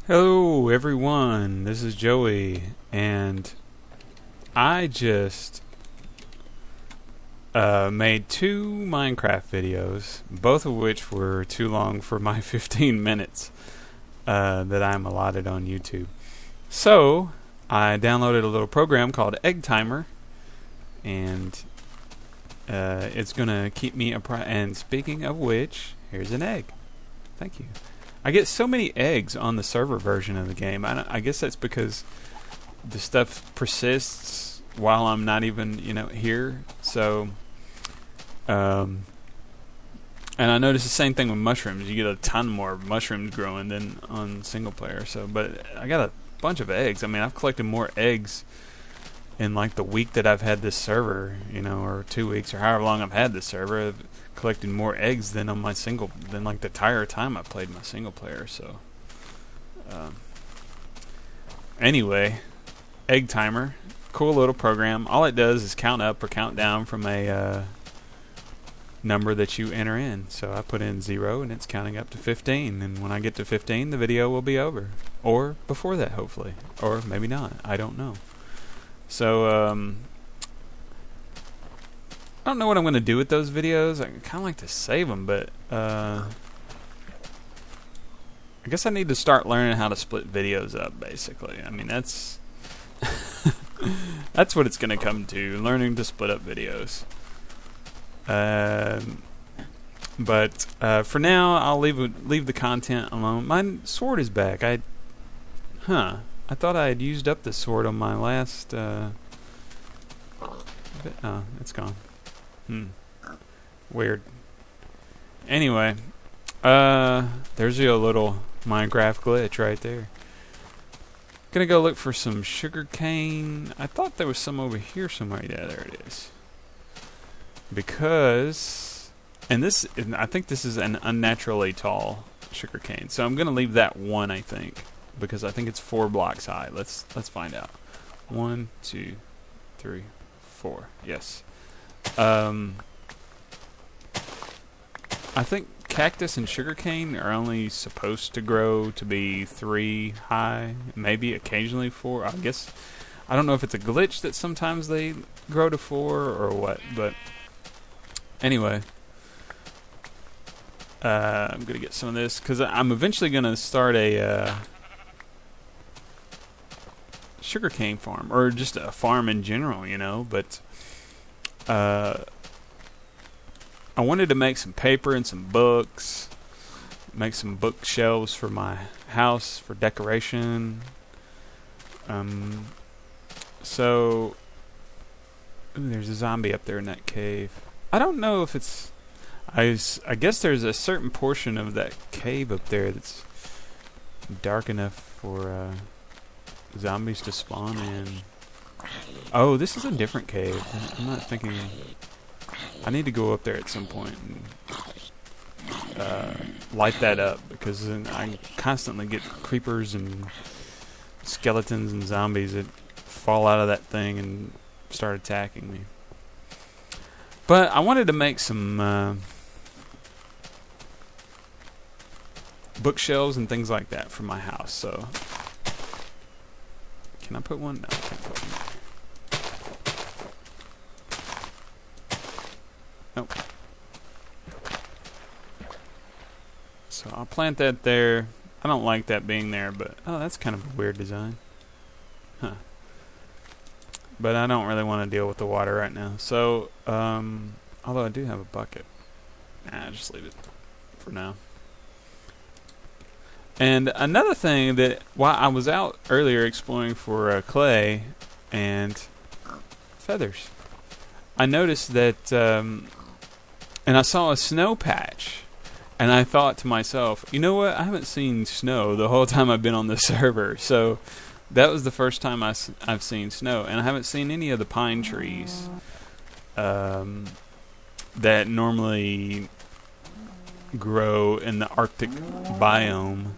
Hello everyone, this is Joey, and I just made two Minecraft videos, both of which were too long for my 15 minutes that I'm allotted on YouTube. So I downloaded a little program called Egg Timer, and it's gonna keep me and speaking of which, here's an egg. Thank you. I get so many eggs on the server version of the game. I guess that's because the stuff persists while I'm not even, here. So, and I noticed the same thing with mushrooms. You get a ton more mushrooms growing than on single player. So, but I got a bunch of eggs. I mean, I've collected more eggs in like the week that I've had this server, or 2 weeks, or however long I've had this server. I've collected more eggs than on my than like the entire time I played my single player. So anyway, Egg Timer, cool little program. All it does is count up or count down from a number that you enter in. So I put in 0 and it's counting up to 15, and when I get to 15 the video will be over, or before that hopefully, or maybe not, I don't know. So I don't know what I'm going to do with those videos. I kind of like to save them, but I guess I need to start learning how to split videos up, basically. I mean, that's that's what it's going to come to, learning to split up videos. But for now, I'll leave the content alone. My sword is back. I thought I had used up the sword on my last oh, it's gone. Weird. Anyway, there's your little Minecraft glitch right there. Gonna go look for some sugar cane. I thought there was some over here somewhere. Yeah, there it is. Because, and I think this is an unnaturally tall sugar cane. So I'm gonna leave that one, I think, because I think it's 4 blocks high. Let's find out. 1, 2, 3, 4. Yes. I think cactus and sugarcane are only supposed to grow to be 3 high, maybe occasionally 4. I guess I don't know if it's a glitch that sometimes they grow to 4 or what, but anyway, I'm gonna get some of this because I'm eventually gonna start a sugarcane farm, or just a farm in general, but I wanted to make some paper and some books, make some bookshelves for my house for decoration. So ooh, there's a zombie up there in that cave. I don't know if it's I guess there's a certain portion of that cave up there that's dark enough for zombies to spawn in. Oh, this is a different cave. I'm not thinking. I need to go up there at some point and light that up, because I constantly get creepers and skeletons and zombies that fall out of that thing and start attacking me. But I wanted to make some bookshelves and things like that for my house. So can I put one? No, I can't put one. Nope. So I'll plant that there. I don't like that being there, but oh, that's kind of a weird design. Huh. But I don't really want to deal with the water right now. So, although I do have a bucket. Nah, just leave it for now. And another thing that, while I was out earlier exploring for clay and feathers, I noticed that and I saw a snow patch, and I thought to myself, you know what, I haven't seen snow the whole time I've been on the server. So that was the first time I've seen snow, and I haven't seen any of the pine trees that normally grow in the Arctic biome.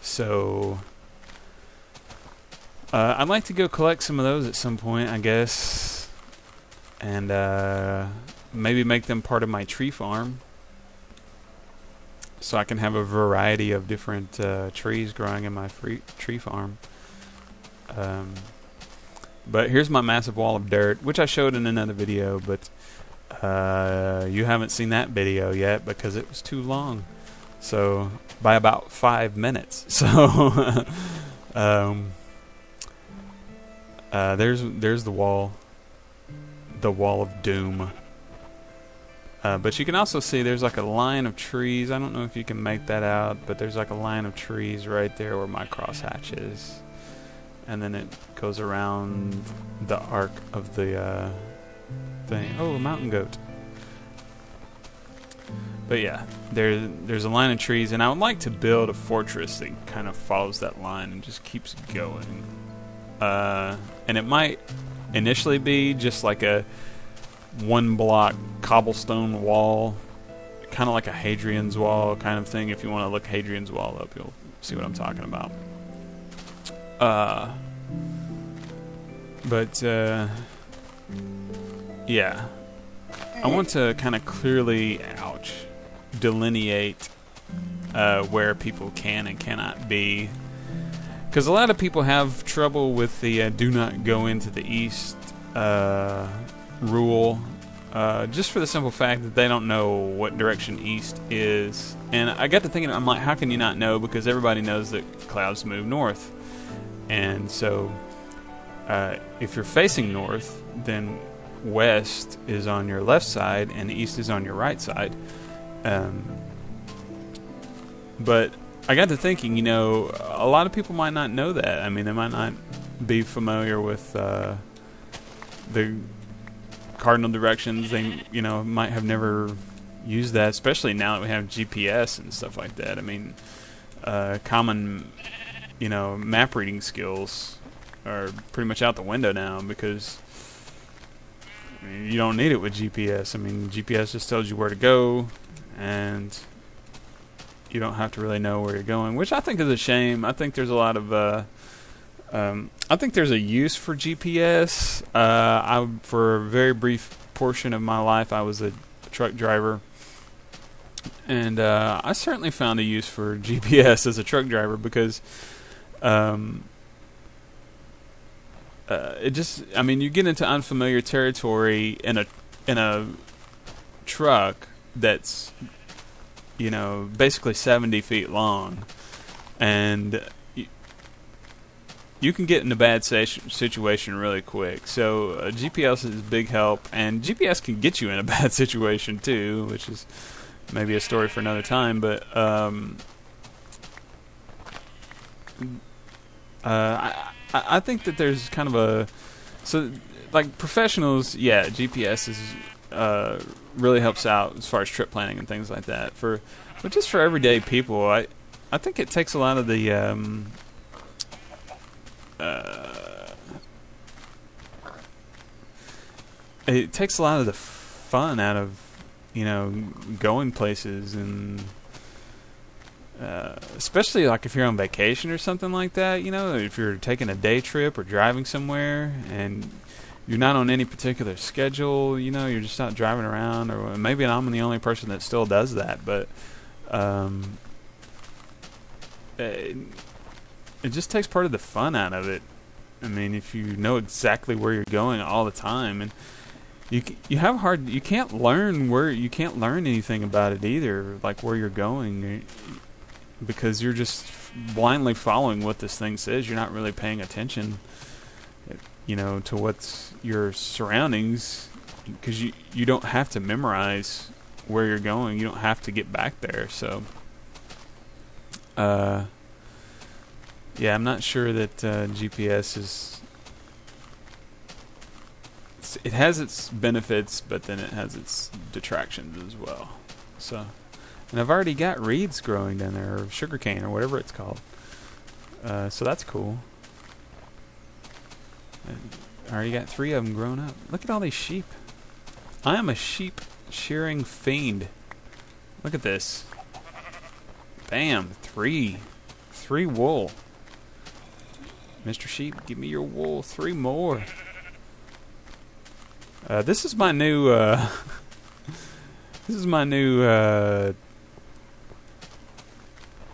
So I'd like to go collect some of those at some point, I guess, and maybe make them part of my tree farm. so I can have a variety of different trees growing in my tree farm. But here's my massive wall of dirt, which I showed in another video, but you haven't seen that video yet because it was too long. So by about 5 minutes. So there's the wall of doom. But you can also see there's like a line of trees. I don't know if you can make that out, but there's like a line of trees right there where my crosshatch is. And then it goes around the arc of the thing. Oh, a mountain goat. But yeah, there's a line of trees, and I would like to build a fortress that kind of follows that line and just keeps going. And it might initially be just like a 1-block cobblestone wall, kind of like a Hadrian's Wall kind of thing. If you want to look Hadrian's Wall up, you'll see what I'm talking about. Yeah, I want to kind of clearly, delineate where people can and cannot be, because a lot of people have trouble with the do not go into the east rule, just for the simple fact that they don't know what direction east is. And I got to thinking, I'm like, how can you not know? Because everybody knows that clouds move north. And so if you're facing north, then west is on your left side and east is on your right side. But I got to thinking, a lot of people might not know that. I mean, they might not be familiar with the cardinal directions. They, might have never used that, especially now that we have GPS and stuff like that. I mean, common map reading skills are pretty much out the window now, because you don't need it with GPS. I mean, GPS just tells you where to go, and you don't have to really know where you're going, which I think is a shame. I think there's a lot of I think there's a use for GPS. For a very brief portion of my life, I was a truck driver, and I certainly found a use for GPS as a truck driver, because you get into unfamiliar territory in a truck that's basically 70 feet long, and you can get in a bad situation really quick. So GPS is a big help, and GPS can get you in a bad situation too, which is maybe a story for another time. But I think that there's kind of like professionals, yeah, GPS is really helps out as far as trip planning and things like that. But just for everyday people, I think it takes a lot of the it takes a lot of the fun out of going places, and especially like if you're on vacation or something like that. If you're taking a day trip or driving somewhere and you're not on any particular schedule, you're just out driving around, or maybe I'm the only person that still does that, but it just takes part of the fun out of it. I mean, if you know exactly where you're going all the time, and you can't learn anything about it either, like where you're going, because you're just blindly following what this thing says. You're not really paying attention to what's your surroundings, because you don't have to memorize where you're going. You don't have to get back there. So yeah, I'm not sure that GPS it has its benefits, but then it has its detractions as well. So, and I've already got reeds growing down there, or sugarcane, or whatever it's called. So that's cool. I already got 3 of them grown up. Look at all these sheep. I am a sheep shearing fiend. Look at this. Bam, 3 wool. Mr. Sheep, give me your wool. 3 more. This is my new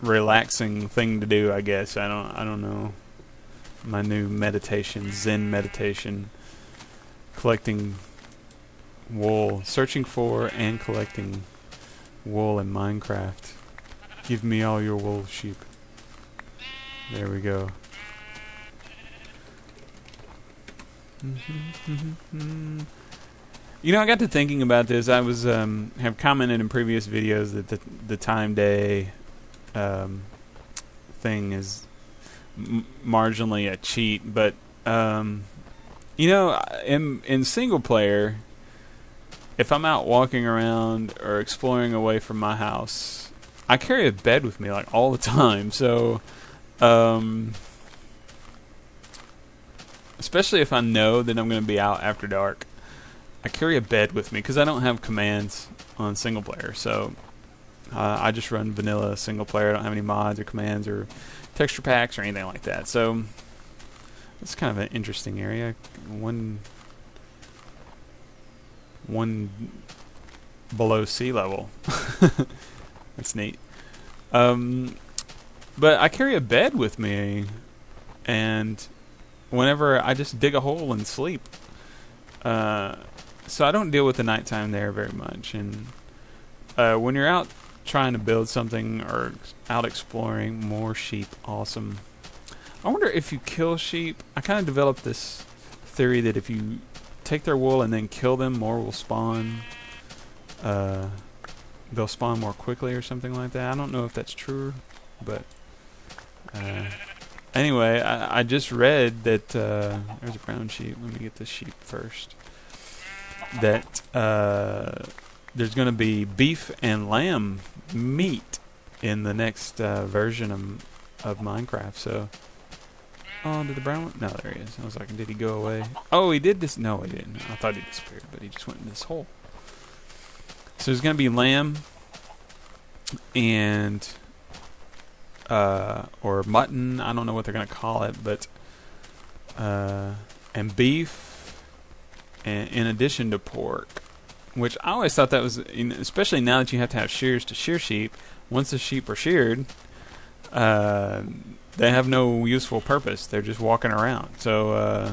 relaxing thing to do, I guess. I don't know. My new meditation, Zen meditation, collecting wool, searching for and collecting wool in Minecraft. Give me all your wool, sheep. There we go. You know, I got to thinking about this. I was have commented in previous videos that the time day thing is marginally a cheat, but you know, in single player, if I'm out walking around or exploring away from my house, I carry a bed with me like all the time. So especially if I know that I'm going to be out after dark, I carry a bed with me because I don't have commands on single player. So I just run vanilla single player. I don't have any mods or commands or texture packs or anything like that. So it's kind of an interesting area. One below sea level. That's neat. But I carry a bed with me, and whenever I just dig a hole and sleep. So I don't deal with the nighttime there very much. And when you're out trying to build something or out exploring, more sheep, awesome. I wonder if you kill sheep. I kind of developed this theory that if you take their wool and then kill them, more will spawn. They'll spawn more quickly or something like that. I don't know if that's true, but anyway, I just read that there's a brown sheep. Let me get this sheep first. That there's going to be beef and lamb meat in the next version of Minecraft. So, oh, did the brown one? No, there he is. I was like, did he go away? Oh, he did this. No, he didn't. I thought he disappeared, but he just went in this hole. So there's going to be lamb and or mutton. I don't know what they're going to call it, but and beef. And in addition to pork, which I always thought that was, especially now that you have to have shears to shear sheep. Once the sheep are sheared, they have no useful purpose. They're just walking around. So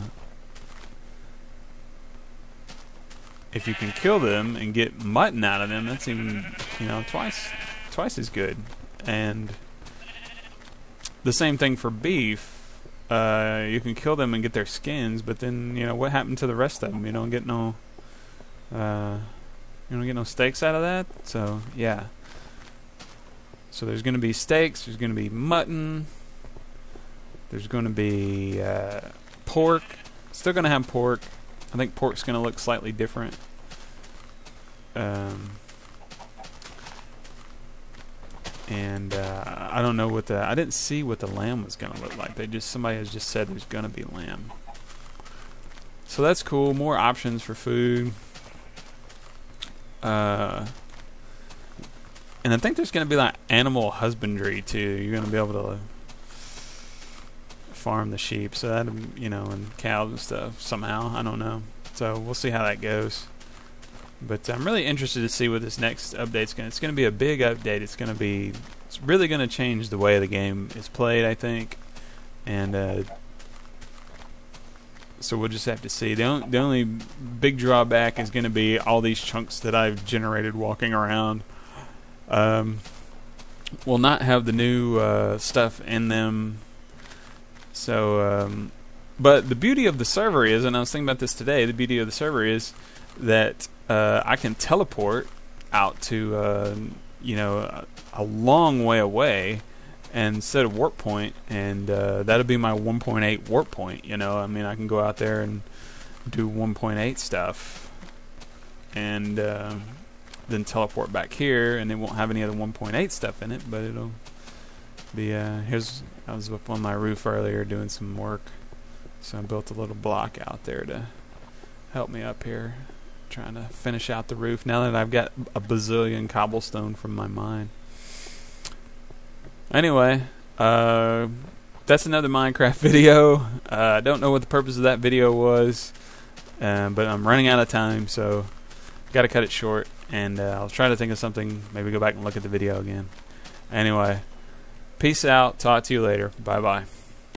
if you can kill them and get mutton out of them, that's even, twice as good. And the same thing for beef. You can kill them and get their skins, but then what happened to the rest of them? You don't get no steaks out of that. So yeah. So there's going to be steaks. There's going to be mutton. There's going to be pork. Still going to have pork. I think pork's going to look slightly different. And I don't know what I didn't see what the lamb was going to look like. Somebody has just said there's going to be lamb. So that's cool. More options for food. And I think there's going to be like animal husbandry too. You're going to be able to farm the sheep, so that and cows and stuff somehow. I don't know. So we'll see how that goes. But I'm really interested to see what this next update's going to... It's going to be a big update. It's really going to change the way the game is played, I think. And so we'll just have to see. The only big drawback is going to be all these chunks that I've generated walking around. Will not have the new stuff in them. So, but the beauty of the server is, and I was thinking about this today, the beauty of the server is that I can teleport out to a long way away and set a warp point, and that'll be my 1.8 warp point. I can go out there and do 1.8 stuff, and then teleport back here, and it won't have any other 1.8 stuff in it, but it'll be I was up on my roof earlier doing some work, so I built a little block out there to help me up here. Trying to finish out the roof now that I've got a bazillion cobblestone from my mine. Anyway, that's another Minecraft video. I don't know what the purpose of that video was, but I'm running out of time, so got to cut it short. And I'll try to think of something. Maybe go back and look at the video again. Anyway, Peace out. Talk to you later. Bye-bye.